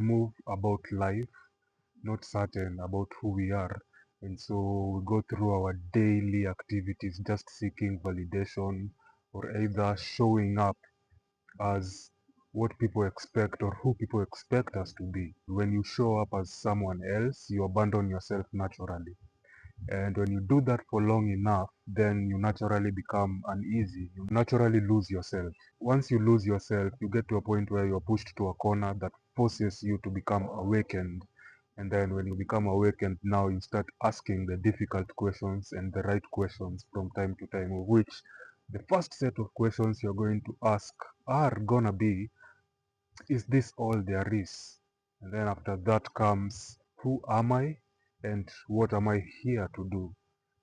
move about life, not certain about who we are. And so we go through our daily activities just seeking validation or either showing up as what people expect or who people expect us to be. When you show up as someone else, you abandon yourself naturally. And when you do that for long enough, then you naturally become uneasy. You naturally lose yourself. Once you lose yourself, you get to a point where you're pushed to a corner that forces you to become awakened. And then when you become awakened, now you start asking the difficult questions and the right questions from time to time, of which the first set of questions you're going to ask are gonna be, is this all there is? And then after that comes, who am I and what am I here to do?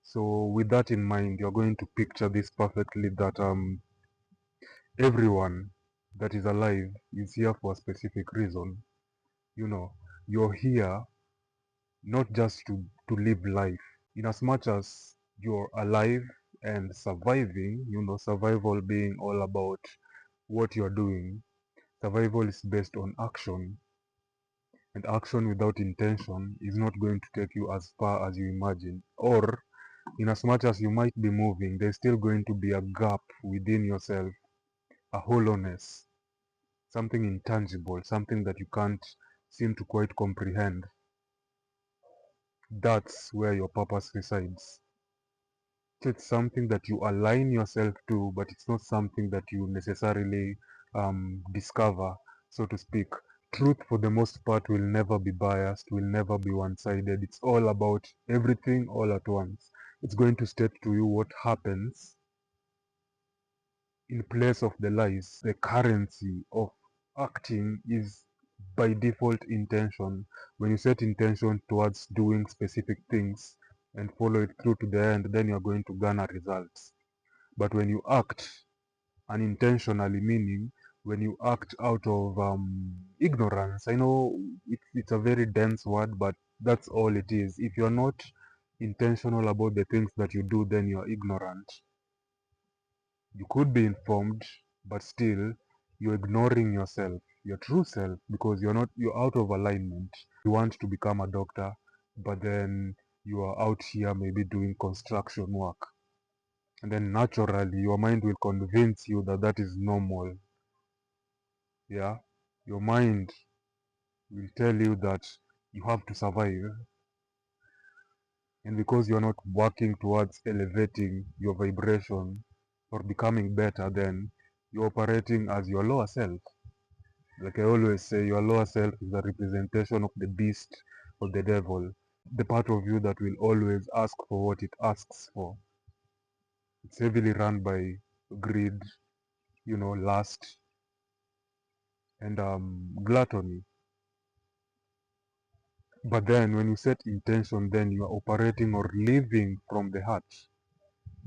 So with that in mind, you're going to picture this perfectly that everyone that is alive is here for a specific reason. You know, you're here not just to live life. In as much as you're alive and surviving, survival being all about what you're doing. Survival is based on action, and action without intention is not going to take you as far as you imagine. Or, in as much as you might be moving, there's still going to be a gap within yourself, a hollowness, something intangible, something that you can't seem to quite comprehend. That's where your purpose resides. So it's something that you align yourself to, but it's not something that you necessarily discover, so to speak. Truth, for the most part, will never be biased, will never be one sided. It's all about everything all at once. It's going to state to you what happens in place of the lies. The currency of acting is by default intention. When you set intention towards doing specific things and follow it through to the end, then you're going to garner results. But when you act unintentionally, meaning when you act out of ignorance, I know it's a very dense word, but that's all it is. If you're not intentional about the things that you do, then you're ignorant. You could be informed, but still you're ignoring yourself, your true self, because you're out of alignment. You want to become a doctor, but then you are out here maybe doing construction work. And then naturally your mind will convince you that that is normal. Yeah. Your mind will tell you that you have to survive. And because you're not working towards elevating your vibration or becoming better, then you're operating as your lower self. Like I always say, your lower self is a representation of the beast or the devil, the part of you that will always ask for what it asks for. It's heavily run by greed, lust, and gluttony. But then when you set intention, then you are operating or living from the heart.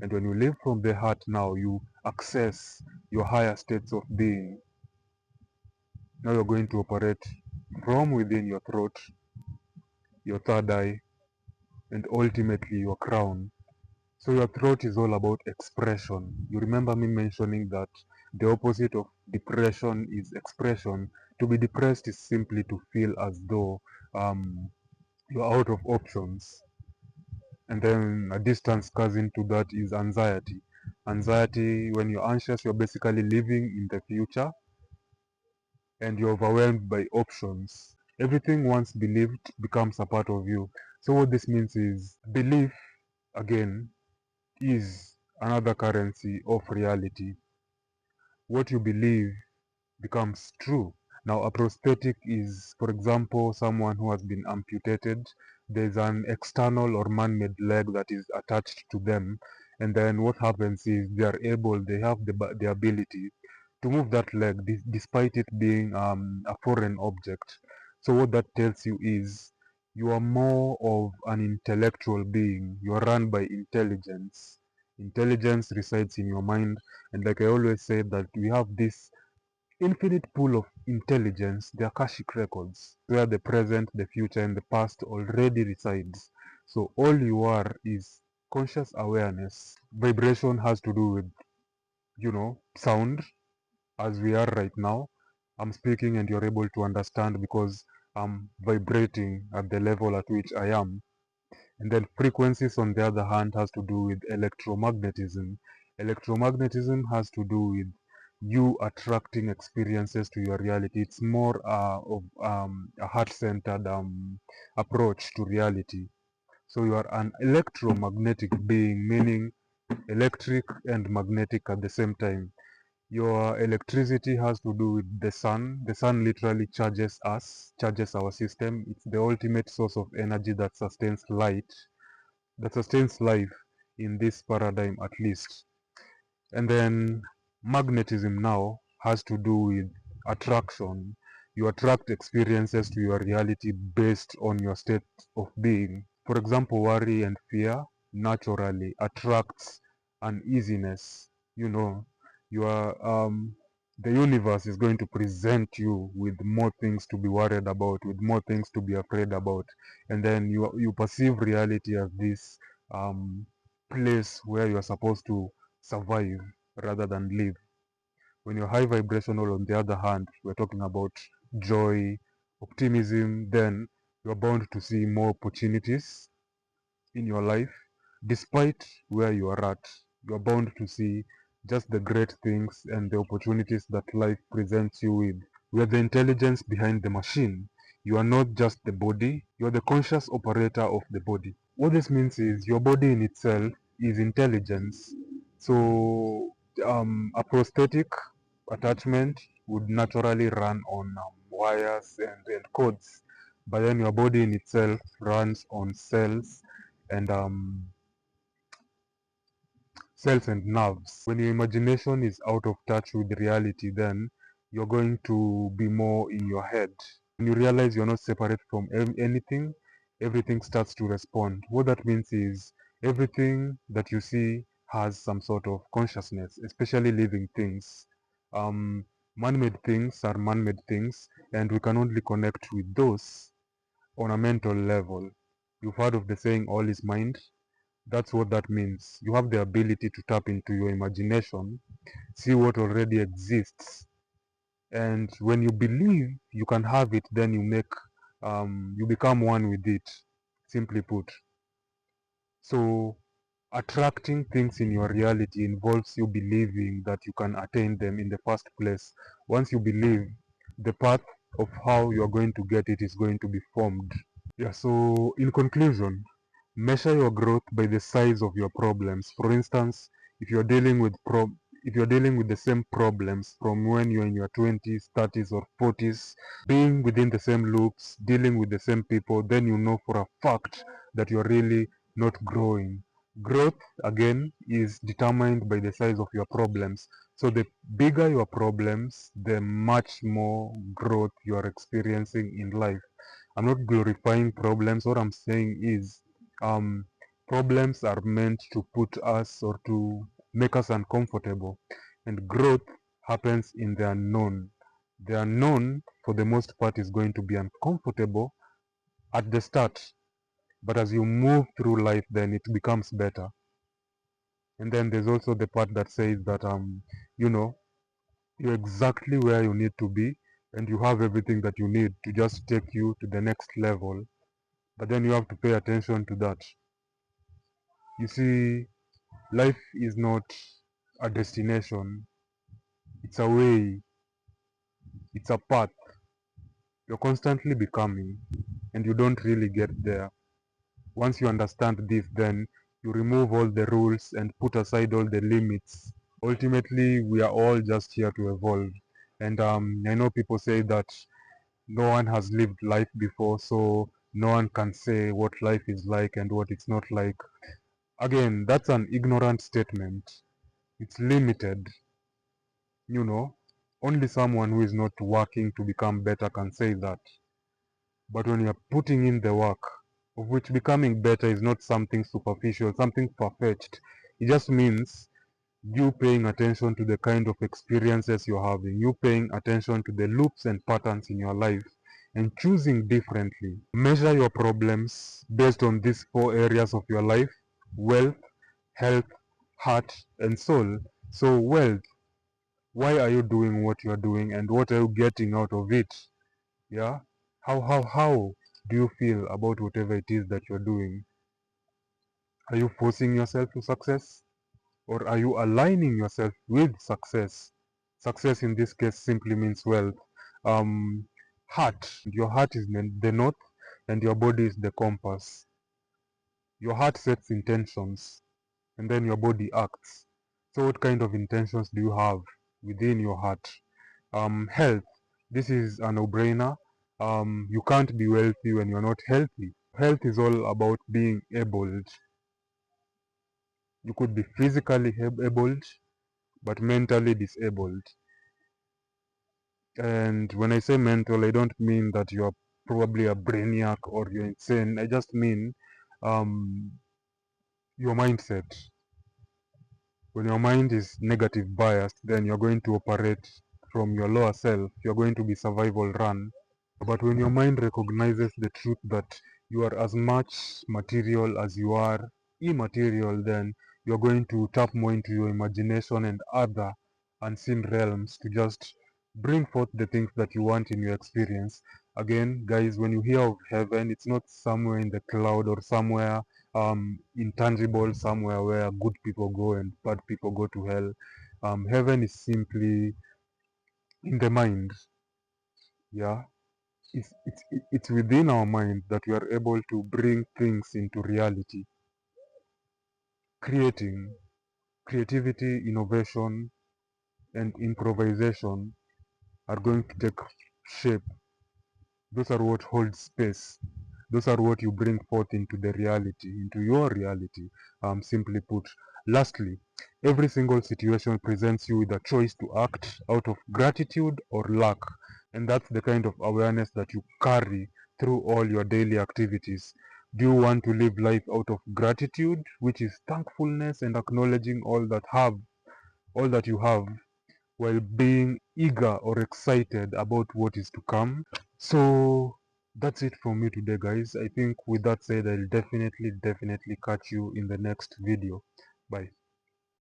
And when you live from the heart now, you access your higher states of being. Now you're going to operate from within your throat, your third eye, and ultimately your crown. So your throat is all about expression. You remember me mentioning that the opposite of depression is expression. To be depressed is simply to feel as though you're out of options. And then a distance cousin to that is anxiety. Anxiety, when you're anxious, you're basically living in the future and you're overwhelmed by options. Everything once believed becomes a part of you. So what this means is belief, again, is another currency of reality. What you believe becomes true. Now, a prosthetic is, for example, someone who has been amputated. There's an external or man-made leg that is attached to them, and then what happens is they have the ability to move that leg despite it being a foreign object. So what that tells you is you are more of an intellectual being. You are run by intelligence. Intelligence resides in your mind, and like I always say, that we have this infinite pool of intelligence, the Akashic records, where the present, the future, and the past already resides. So all you are is conscious awareness. Vibration has to do with, sound, as we are right now. I'm speaking and you're able to understand because I'm vibrating at the level at which I am. And then frequencies, on the other hand, has to do with electromagnetism. Electromagnetism has to do with you attracting experiences to your reality. It's more of a heart-centered approach to reality. So you are an electromagnetic being, meaning electric and magnetic at the same time. Your electricity has to do with the sun. The sun literally charges us, charges our system. It's the ultimate source of energy that sustains light, that sustains life in this paradigm at least. And then magnetism now has to do with attraction. You attract experiences to your reality based on your state of being. For example, worry and fear naturally attracts uneasiness. You know, you are the universe is going to present you with more things to be worried about, with more things to be afraid about, and then you perceive reality as this place where you are supposed to survive rather than live. When you're high vibrational, on the other hand, we're talking about joy, optimism, then you're bound to see more opportunities in your life. Despite where you are at, you're bound to see just the great things and the opportunities that life presents you with. You are the intelligence behind the machine. You are not just the body, you are the conscious operator of the body. What this means is your body in itself is intelligence. So a prosthetic attachment would naturally run on wires and codes, but then your body in itself runs on cells and nerves. When your imagination is out of touch with reality, then you're going to be more in your head. When you realize you're not separate from anything, everything starts to respond. What that means is everything that you see has some sort of consciousness, especially living things. Um, Man-made things are man-made things, and we can only connect with those on a mental level. You've heard of the saying, all is mind. That's what that means. You have the ability to tap into your imagination, see what already exists, and when you believe you can have it, then you become one with it. Simply put, so attracting things in your reality involves you believing that you can attain them in the first place. Once you believe, the path of how you are going to get it is going to be formed. Yeah, so in conclusion, measure your growth by the size of your problems. For instance, if you're dealing with if you're dealing with the same problems from when you're in your 20s, 30s, or 40s, being within the same loops, dealing with the same people, then you know for a fact that you're really not growing. Growth, again, is determined by the size of your problems. So the bigger your problems, the much more growth you are experiencing in life. I'm not glorifying problems. What I'm saying is, um, problems are meant to put us or to make us uncomfortable, and growth happens in the unknown. The unknown, for the most part, is going to be uncomfortable at the start, but as you move through life, then it becomes better. And then there's also the part that says that you know, you're exactly where you need to be, and you have everything that you need to just take you to the next level. But then you have to pay attention to that. You see, life is not a destination, it's a way, it's a path. You're constantly becoming, and you don't really get there. Once you understand this, then you remove all the rules and put aside all the limits. Ultimately, we are all just here to evolve. And I know people say that no one has lived life before, so no one can say what life is like and what it's not like. Again, that's an ignorant statement. It's limited, you know. Only someone who is not working to become better can say that. But when you're putting in the work, of which becoming better is not something superficial, something far-fetched, it just means you paying attention to the kind of experiences you're having, you paying attention to the loops and patterns in your life, and choosing differently. Measure your problems based on these four areas of your life: wealth, health, heart, and soul. So wealth, why are you doing what you're doing and what are you getting out of it? Yeah. How do you feel about whatever it is that you're doing? Are you forcing yourself to success? Or are you aligning yourself with success? Success in this case simply means wealth. Um, Heart. Your heart is the north and your body is the compass. Your heart sets intentions and then your body acts. So what kind of intentions do you have within your heart? Health. This is a no-brainer. You can't be wealthy when you're not healthy. Health is all about being able. You could be physically able, but mentally disabled. And when I say mental, I don't mean that you're probably a brainiac or you're insane. I just mean um, your mindset. When your mind is negative biased, then you're going to operate from your lower self. You're going to be survival run. But when your mind recognizes the truth that you are as much material as you are immaterial, then you're going to tap more into your imagination and other unseen realms to just bring forth the things that you want in your experience. Again, guys, when you hear of heaven, it's not somewhere in the cloud or somewhere intangible, somewhere where good people go and bad people go to hell. Heaven is simply in the mind. Yeah, it's within our mind that we are able to bring things into reality. Creativity, innovation, and improvisation are going to take shape. Those are what holds space. Those are what you bring forth into the reality, into your reality, simply put. Lastly, every single situation presents you with a choice to act out of gratitude or luck. And that's the kind of awareness that you carry through all your daily activities. Do you want to live life out of gratitude, which is thankfulness and acknowledging all that you have, while being eager or excited about what is to come? So that's it from me today, guys. I think with that said, I'll definitely catch you in the next video. Bye.